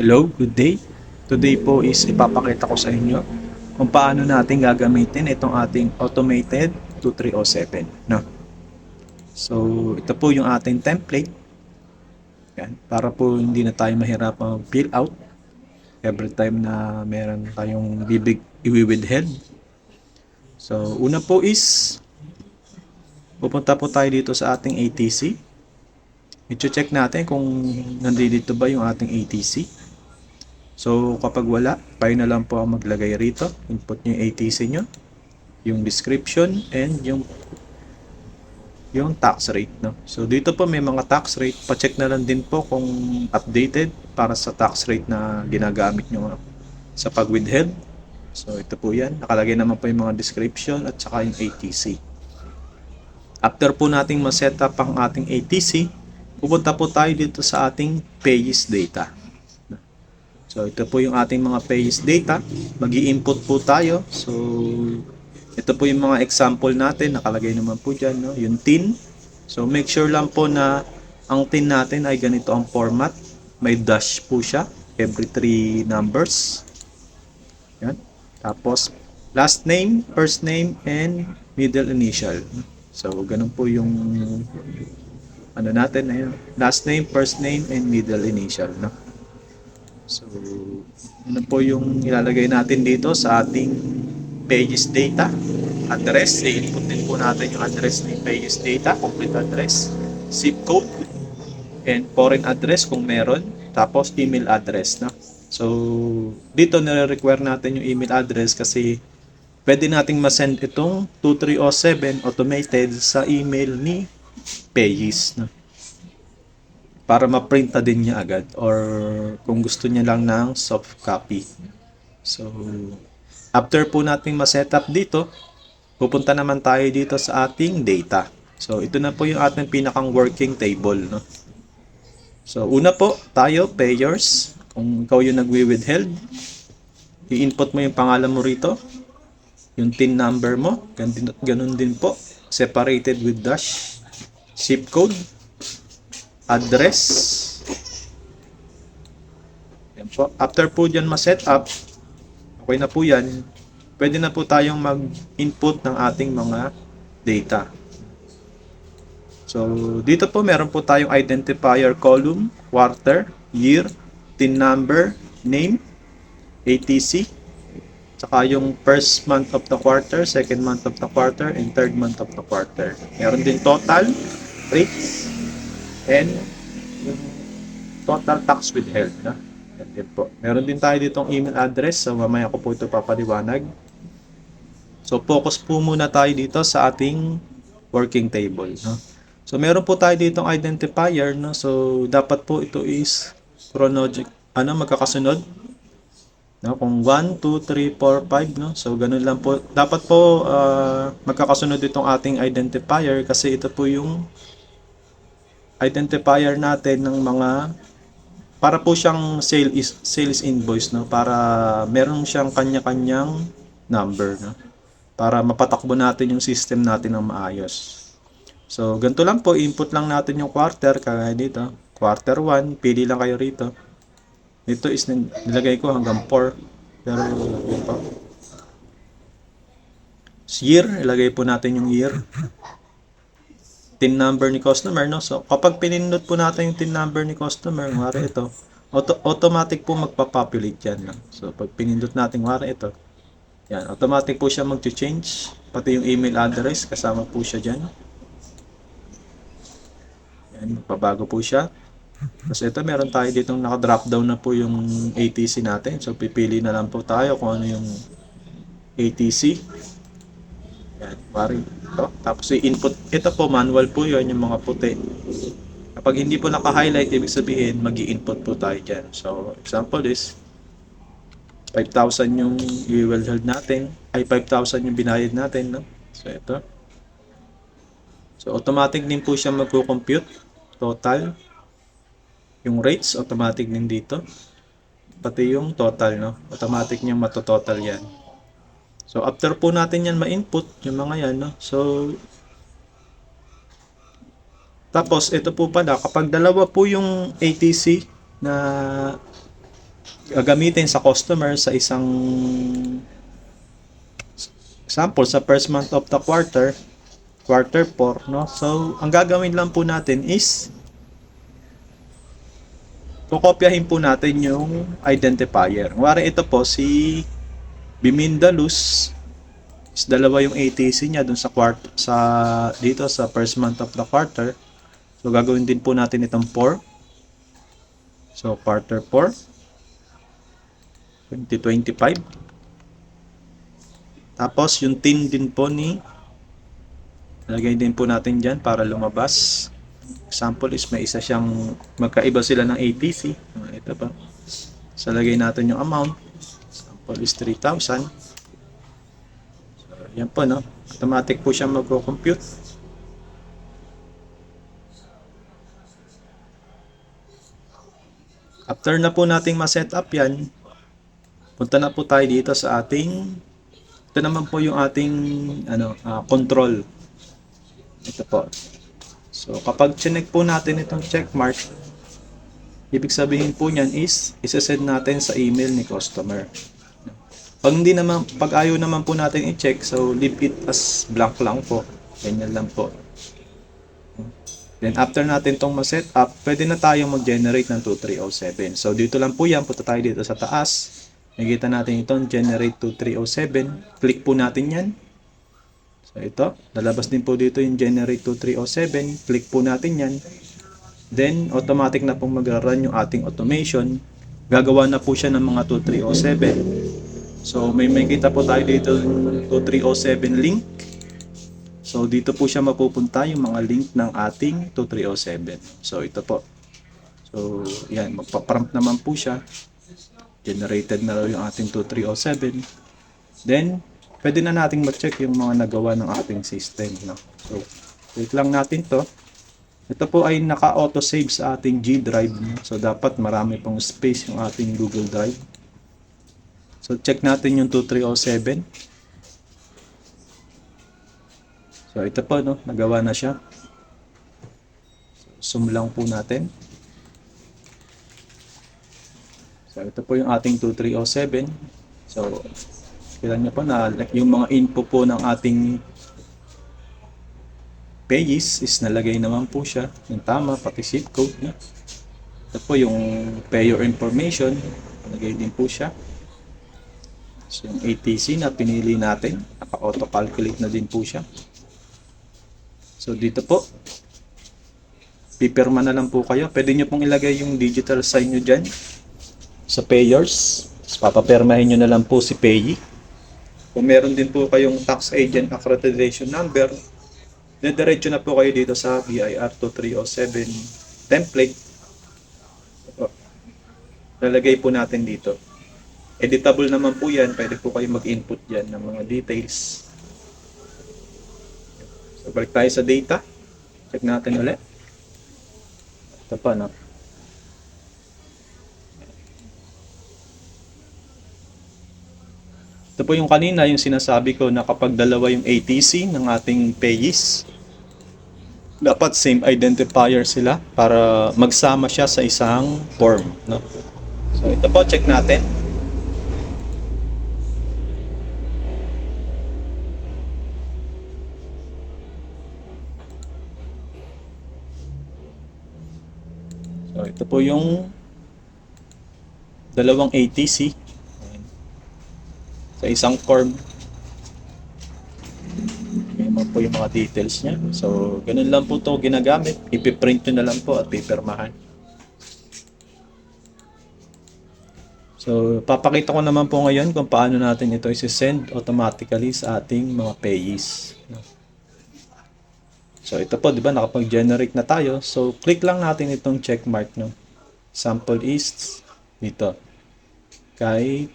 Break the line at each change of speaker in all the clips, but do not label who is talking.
Hello, good day. Today po is ipapakita ko sa inyo kung paano natin gagamitin itong ating automated 2307. No? So, ito po yung ating template. Yan, para po hindi na tayo mahirapang fill out every time na meron tayong bibig iwi-withheld. So, una po is pupunta po tayo dito sa ating ATC. I-check natin kung nandito ba yung ating ATC. So, kapag wala, tayo na lang po ang maglagay rito. Input nyo yung ATC nyo, yung description, and yung tax rate. No? So, dito po may mga tax rate. Pa-check na lang din po kung updated para sa tax rate na ginagamit nyo sa pag-withheld. So, ito po yan. Nakalagay naman po yung mga description at saka yung ATC. After po nating ma-set up ang ating ATC, pupunta po tayo dito sa ating pages data. So, ito po yung ating mga pages data. Mag-i-input po tayo. So, ito po yung mga example natin. Nakalagay naman po dyan, no? Yung tin. So, make sure lang po na ang tin natin ay ganito ang format. May dash po siya. Every 3 numbers. Yan. Tapos, last name, first name, and middle initial. So, ganun po yung ano natin. Ayun. Last name, first name, and middle initial. No? So, ano po yung ilalagay natin dito sa ating pages data, address, i-input din po natin yung address ng pages data, complete address, zip code, and foreign address kung meron, tapos email address. No? So, dito nire-require natin yung email address kasi pwede nating masend itong 2307 automated sa email ni pages. No? Para ma-print na din niya agad or kung gusto niya lang ng soft copy. So, after po natin ma-setup dito, pupunta naman tayo dito sa ating data. So, ito na po yung ating pinakang working table. No? So, una po tayo, payers. Kung ikaw yung nagwi-withheld, i-input mo yung pangalan mo rito, yung TIN number mo, ganun din po, separated with dash, zip code, address. Yan po. After po dyan ma-set up, okay na po yan, pwede na po tayong mag-input ng ating mga data. So, dito po meron po tayong identifier column, quarter, year, TIN number, name, ATC, saka yung first month of the quarter, second month of the quarter, and third month of the quarter. Meron din total, rates, and yung total tax withheld. Na? Yan po. Meron din tayo ditong email address. So, mamaya ko po ito papaliwanag. So, focus po muna tayo dito sa ating working table. No? So, meron po tayo ditong identifier. No? So, dapat po ito is chronological. Magkakasunod. No? Kung 1, 2, 3, 4, 5. No? So, ganun lang po. Dapat po magkakasunod itong ating identifier kasi ito po yung identifier natin ng mga para po siyang sales invoice, no, para meron siyang kanya-kanyang number, no, para mapatakbo natin yung system natin ng maayos. So, ganito lang po, input lang natin yung quarter, kagaya dito, quarter 1, pili lang kayo rito. Dito is nilagay ko hanggang 4, pero yun po. Year, ilagay po natin yung year. TIN number ni customer, no? So, kapag pinindot po natin yung TIN number ni customer, wari ito, automatic po magpa-populate yan, no? So, pag pinindot natin, wari ito, yan, automatic po siya mag-change, pati yung email address, kasama po siya dyan. Yan, magpabago po siya. Tapos ito, meron tayo ditong naka-drop down na po yung ATC natin. So, pipili na lang po tayo kung ano yung ATC. Yan, wari ito. Tapos i-input, ito po manual po yun, yung mga puti. Kapag hindi po naka-highlight, ibig sabihin, mag-i-input po tayo dyan. So, example is, 5,000 yung i-withheld natin, ay 5,000 yung binayad natin, no? So, ito. So, automatic din po siya mag-compute, total. Yung rates, automatic din dito. Pati yung total, no? Automatic niyang matototal yan. So, after po natin yan ma-input, yung mga yan, no? So, tapos, ito po pala, kapag dalawa po yung ATC na gagamitin sa customer sa isang example sa first month of the quarter 4, no? So, ang gagawin lang po natin is kokopyahin po natin yung identifier. Ngari ito po si Biminda Luz, is dalawa yung ATC niya dun sa dito sa first month of the quarter. So, gagawin din po natin itong 4. So, quarter 4 2025. Tapos, yung tin din po lagay din po natin dyan para lumabas. Example is may isa siyang magkaiba sila ng ATC. Ito pa. So, lagay natin yung amount. Example is 3,000. So, yan po, no? Automatic po siya magko-compute. After na po nating ma-set up yan, punta na po tayo dito sa ating, ito naman po yung ating control. Ito po. So, kapag chinek po natin itong checkmark, ibig sabihin po niyan is isa-send natin sa email ni customer. Pag ayaw naman po natin i-check, so leave it as blank lang po. Ganyan lang po. Then after natin itong ma-set up, pwede na tayong mag-generate ng 2307. So dito lang po yan, punta tayo dito sa taas. Nakikita natin itong generate 2307. Click po natin yan. So ito, lalabas din po dito yung generate 2307. Click po natin yan. Then automatic na pong mag-run yung ating automation. Gagawa na po siya ng mga 2307. So may makita po tayo dito yung 2307 link. So dito po siya mapupunta yung mga link ng ating 2307. So ito po. So yan, magpa-prompt naman po siya. Generated na raw yung ating 2307. Then pwede na nating ma-check yung mga nagawa ng ating system, no? So, wait lang natin to. Ito po ay naka-auto-save sa ating G Drive, no? So, dapat marami pong space yung ating Google Drive. So, check natin yung 2307. So, ito po, no? Nagawa na siya. So, zoom lang po natin. So, ito po yung ating 2307. So, kailan nyo po na yung mga info po ng ating pages is nalagay naman po siya ng tama, pati zip code, no? Ito po yung payer information, nalagay din po siya. So yung ATC na pinili natin, naka-auto calculate na din po siya. So dito po, pipirma na lang po kayo. Pwede nyo pong ilagay yung digital sign nyo dyan sa payers. Papapirmahin nyo na lang po si payee. Kung meron din po kayong tax agent accreditation number, diretso na po kayo dito sa BIR 2307 template. Lalagay po natin dito. Editable naman po yan. Pwede po kayo mag-input dyan ng mga details. So, balik tayo sa data. Check natin ulit. Ito pa, no? Ito po yung kanina, yung sinasabi ko na kapag dalawa yung ATC ng ating payees, dapat same identifier sila para magsama siya sa isang form, no? So ito po, check natin. So ito po yung dalawang ATC sa isang form. Yan po yung mga details niya. So, ganun lang po ito ginagamit. Ipiprint nyo na lang po at pipirmahan. So, papakita ko naman po ngayon kung paano natin ito isi-send automatically sa ating mga payees. So, ito po, di ba, nakapag-generate na tayo. So, click lang natin itong checkmark, no? Sample is dito. Kay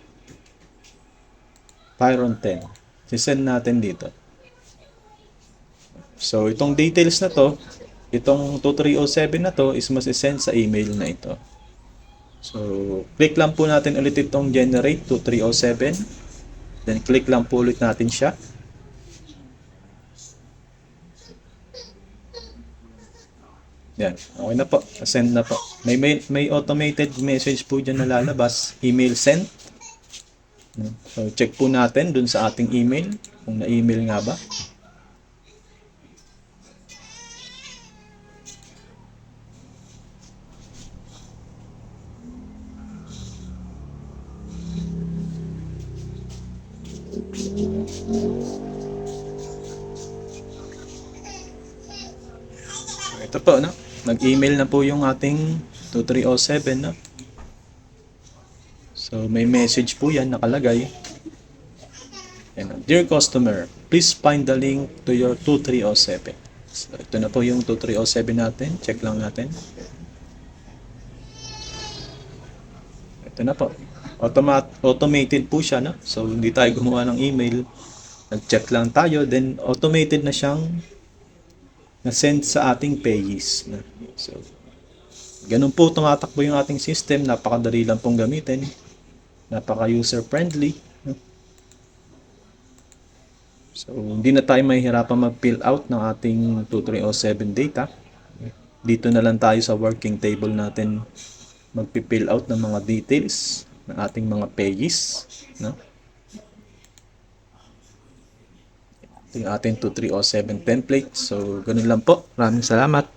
Pyron 10. Sisend natin dito. So, itong details na to, itong 2307 na to is masisend sa email na ito. So, click lang po natin ulit itong generate 2307. Then, click lang po ulit natin siya. Yan. Okay na po. Send na po. May automated message po dyan na lalabas. Email sent. So, check po natin dun sa ating email. Kung na-email nga ba. Ito po, no? Nag-email na po yung ating 2307, no? So, may message po yan nakalagay. Ayan, dear customer, please find the link to your 2307. So, ito na po yung 2307 natin. Check lang natin. Ito na po. Automated po siya, no? So, hindi tayo gumawa ng email. Nag-check lang tayo, then automated na siyang na-send sa ating payees. So, ganun po tumatakbo yung ating system. Napakadali lang pong gamitin. Napaka-user-friendly. So, hindi na tayo mahihirapan mag-fill out ng ating 2307 data. Dito na lang tayo sa working table natin mag-fill out ng mga details ng ating mga pages. No? Ito yung ating 2307 template. So, ganun lang po. Maraming salamat.